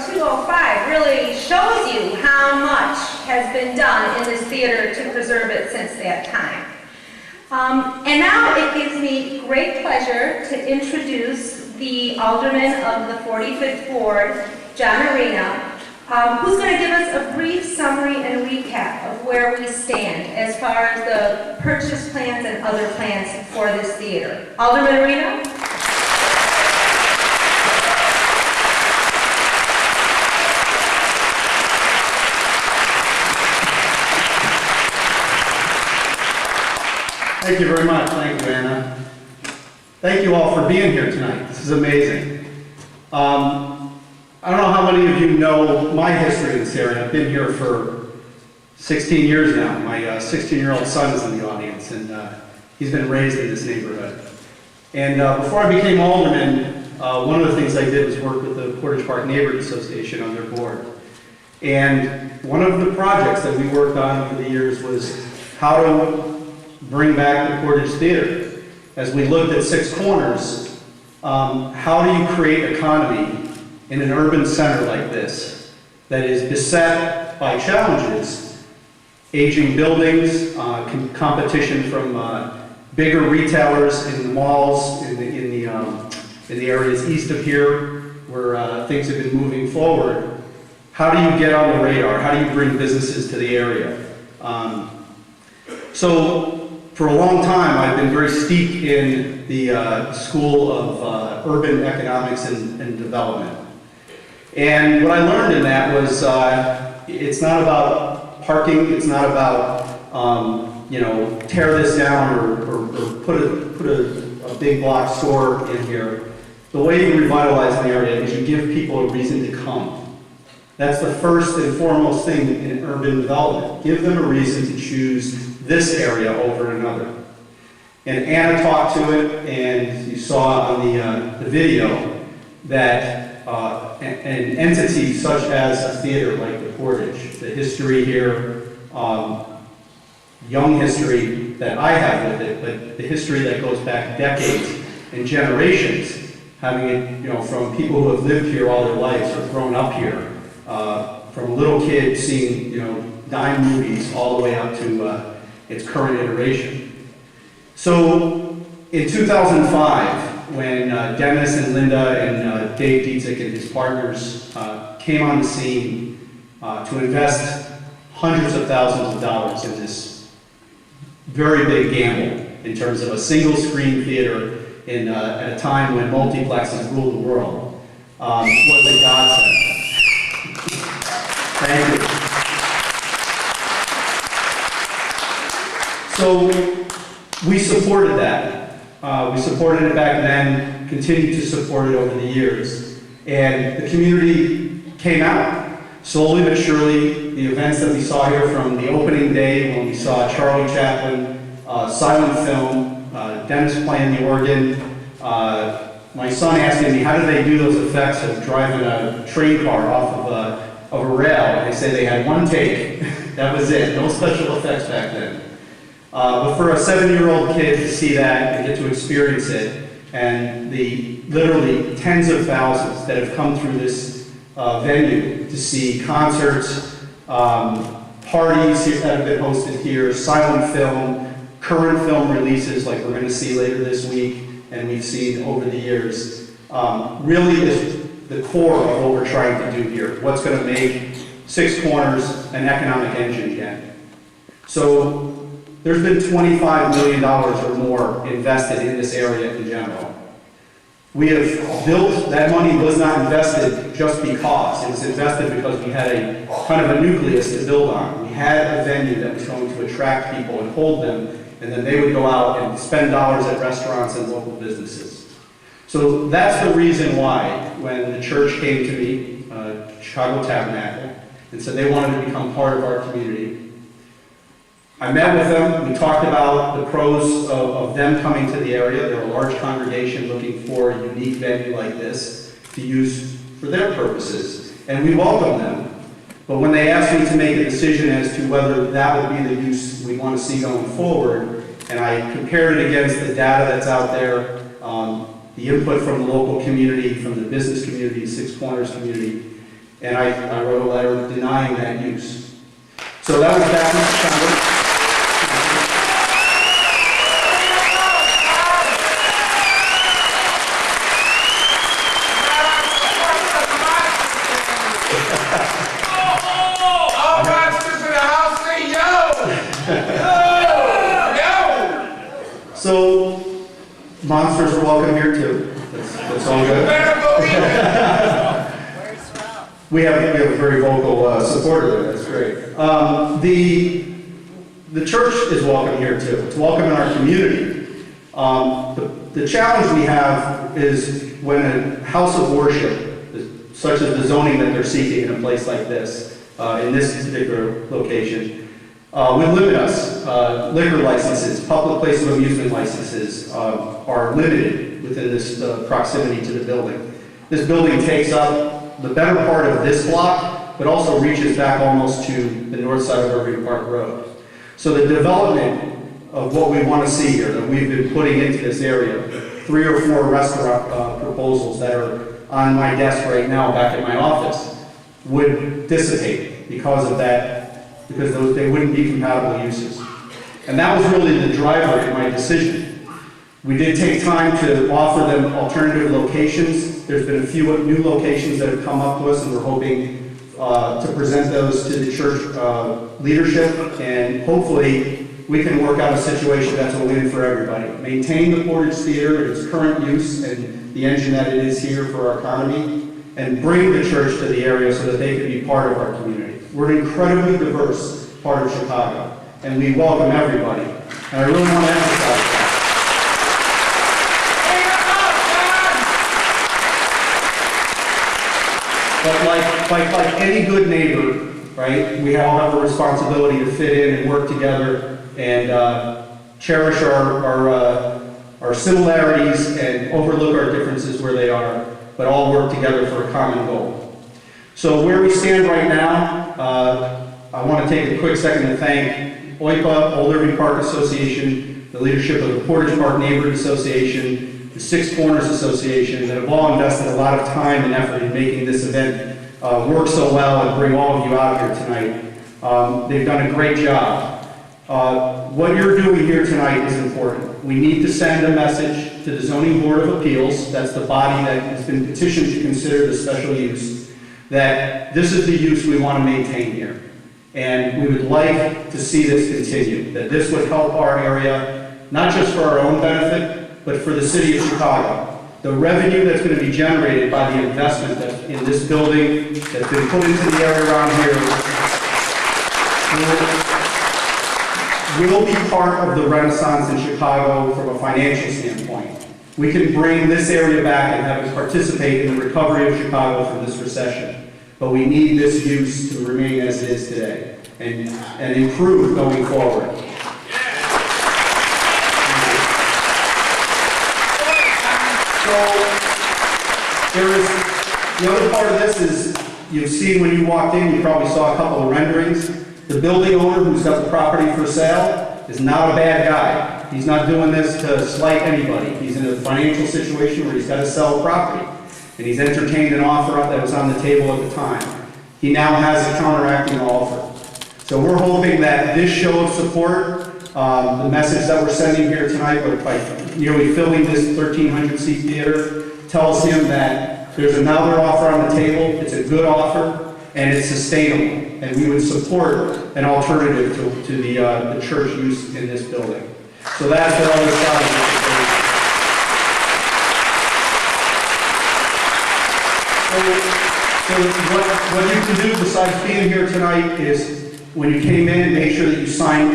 from 205 really shows you how much has been done in this theater to preserve it since that time. And now it gives me great pleasure to introduce the Alderman of the 45th Ward, John Arena, who's going to give us a brief summary and recap of where we stand as far as the purchase plans and other plans for this theater. Alderman Arena? Thank you very much. Thank you, Anna. Thank you all for being here tonight. This is amazing. I don't know how many of you know my history in this area. I've been here for 16 years now. My 16-year-old son is in the audience, and he's been raised in this neighborhood. And before I became alderman, one of the things I did was work with the Portage Park Neighborhood Association on their board. And one of the projects that we worked on over the years was how to bring back the Portage Theater. As we looked at Six Corners, how do you create economy in an urban center like this that is beset by challenges, aging buildings, competition from bigger retailers in the malls, in the areas east of here where things have been moving forward. How do you get on the radar? How do you bring businesses to the area? So for a long time, I've been very steeped in the School of Urban Economics and Development. And what I learned in that was it's not about parking, it's not about, tear this down or put a big block store in here. The way you revitalize an area is you give people a reason to come. That's the first and foremost thing in urban development. Give them a reason to choose this area over another. And Anna talked to it, and you saw on the video that an entity such as a theater like the Portage, the history here, young history that I have with it, but the history that goes back decades and generations, having it, from people who have lived here all their lives or grown up here, from a little kid seeing, dime movies all the way up to its current iteration. So in 2005, when Dennis and Linda and Dave Dietzick and his partners came on the scene to invest hundreds of thousands of dollars in this very big gamble in terms of a single screen theater at a time when multiplexes ruled the world, was a godsend. Thank you. So we supported that. We supported it back then, continued to support it over the years. And the community came out. Slowly but surely, the events that we saw here from the opening day when we saw Charlie Chaplin, silent film, Dennis playing the organ, my son asking me, how did they do those effects of driving a train car off of a rail? And they say they had one take. That was it. No special effects back then. But for a 7-year-old kid to see that and get to experience it, and the literally tens of thousands that have come through this venue to see concerts, parties that have been hosted here, silent film, current film releases like we're going to see later this week and we've seen over the years, really is the core of what we're trying to do here. What's going to make Six Corners an economic engine again. So there's been $25 million or more invested in this area in general. We have built, that money was not invested just because. It was invested because we had a kind of a nucleus to build on. We had a venue that was going to attract people and hold them, and then they would go out and spend dollars at restaurants and local businesses. So that's the reason why when the church came to me, Chicago Tabernacle, and said they wanted to become part of our community, I met with them. We talked about the pros of them coming to the area. They're a large congregation looking for a unique venue like this to use for their purposes, and we welcomed them. But when they asked me to make a decision as to whether that would be the use we want to see going forward, and I compared it against the data that's out there, the input from the local community, from the business community, Six Corners community, And I wrote a letter denying that use. So that was back in September. All monsters in the house say yo! Yo! So monsters are welcome here too. That's all good. Better believe it! We have a very vocal supporter there. That's great. The church is welcome here too. It's welcome in our community. The challenge we have is when a house of worship, such as the zoning that they're seeking in a place like this, in this particular location, would limit us. Liquor licenses, public place of amusement licenses are limited within this proximity to the building. This building takes up the better part of this block, but also reaches back almost to the north side of Irving Park Road. So the development of what we want to see here, that we've been putting into this area, 3 or 4 restaurant proposals that are on my desk right now back at my office, would dissipate because of that, because they wouldn't be compatible uses. And that was really the driver in my decision. We did take time to offer them alternative locations. There's been a few new locations that have come up to us, and we're hoping to present those to the church leadership, and hopefully we can work out a situation that's a win for everybody. Maintain the Portage Theater in its current use and the engine that it is here for our economy, and bring the church to the area so that they can be part of our community. We're an incredibly diverse part of Chicago, and we welcome everybody. And I really want to emphasize that. But like any good neighbor, right, we all have a responsibility to fit in and work together and cherish our similarities and overlook our differences where they are, but all work together for a common goal. So where we stand right now, I want to take a quick second to thank OIPA, Old Irving Park Association, the leadership of the Portage Park Neighborhood Association, the Six Corners Association, that have all invested a lot of time and effort in making this event work so well and bring all of you out here tonight. They've done a great job. What you're doing here tonight is important. We need to send a message to the Zoning Board of Appeals, that's the body that has been petitioned to consider the special use, that this is the use we want to maintain here. And we would like to see this continue, that this would help our area, not just for our own benefit, but for the city of Chicago. The revenue that's going to be generated by the investment that's in this building, that's been put into the area around here, will be part of the renaissance in Chicago from a financial standpoint. We can bring this area back and have it participate in the recovery of Chicago from this recession. But we need this use to remain as it is today and improve going forward. So there is, the other part of this is, you've seen when you walked in, you probably saw a couple of renderings. The building owner who's got the property for sale is not a bad guy. He's not doing this to slight anybody. He's in a financial situation where he's got to sell property. And he's entertained an offer that was on the table at the time. He now has a counteracting offer. So we're hoping that this show of support, the message that we're sending here tonight by nearly filling this 1,300-seat theater, tells him that there's another offer on the table, it's a good offer, and it's sustainable. And we would support an alternative to the church use in this building. So that's the other side of this. So what you can do besides being here tonight is, when you came in, make sure that you sign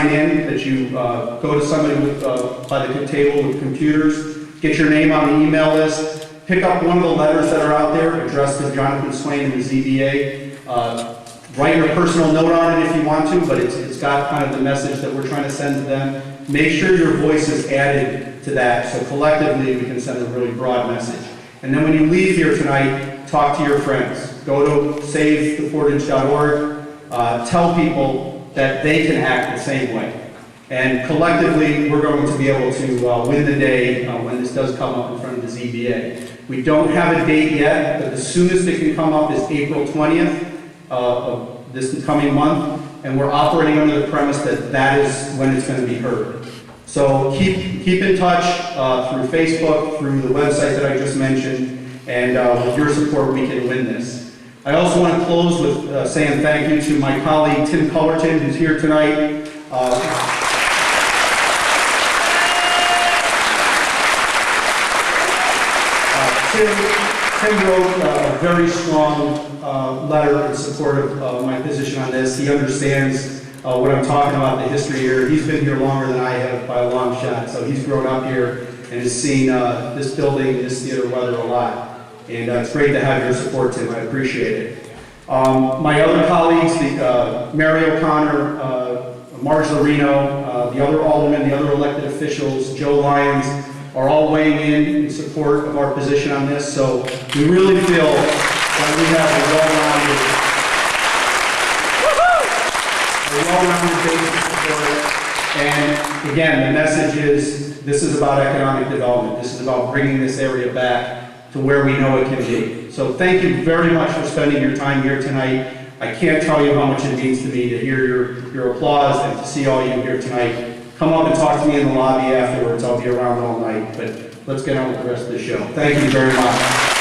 in, that you go to somebody by the table with computers, get your name on the email list, pick up one of the letters that are out there addressed to Jonathan Swain and the ZBA. Write your personal note on it if you want to, but it's got kind of the message that we're trying to send to them. Make sure your voice is added to that, so collectively we can send a really broad message. And then when you leave here tonight, talk to your friends. Go to savetheportage.org. Tell people that they can act the same way. And collectively, we're going to be able to win the day when this does come up in front of the ZBA. We don't have a date yet, but the soonest it can come up is April 20th of this coming month, and we're operating under the premise that that is when it's going to be heard. So keep in touch through Facebook, through the website that I just mentioned, and with your support we can win this. I also want to close with saying thank you to my colleague Tim Cullerton, who's here tonight. Tim wrote a very strong letter in support of my position on this. He understands what I'm talking about, the history here. He's been here longer than I have by a long shot, so he's grown up here and has seen this building, this theater weather a lot. And it's great to have your support, Tim. I appreciate it. My other colleagues, Mary O'Connor, Marge Lorino, the other aldermen, the other elected officials, Joe Lyons, are all weighing in support of our position on this. So we really feel that we have a well-rounded base of support. And again, the message is this is about economic development. This is about bringing this area back to where we know it can be. So thank you very much for spending your time here tonight. I can't tell you how much it means to me to hear your applause and to see all you here tonight. Come up and talk to me in the lobby afterwards. I'll be around all night, but let's get on with the rest of the show. Thank you very much.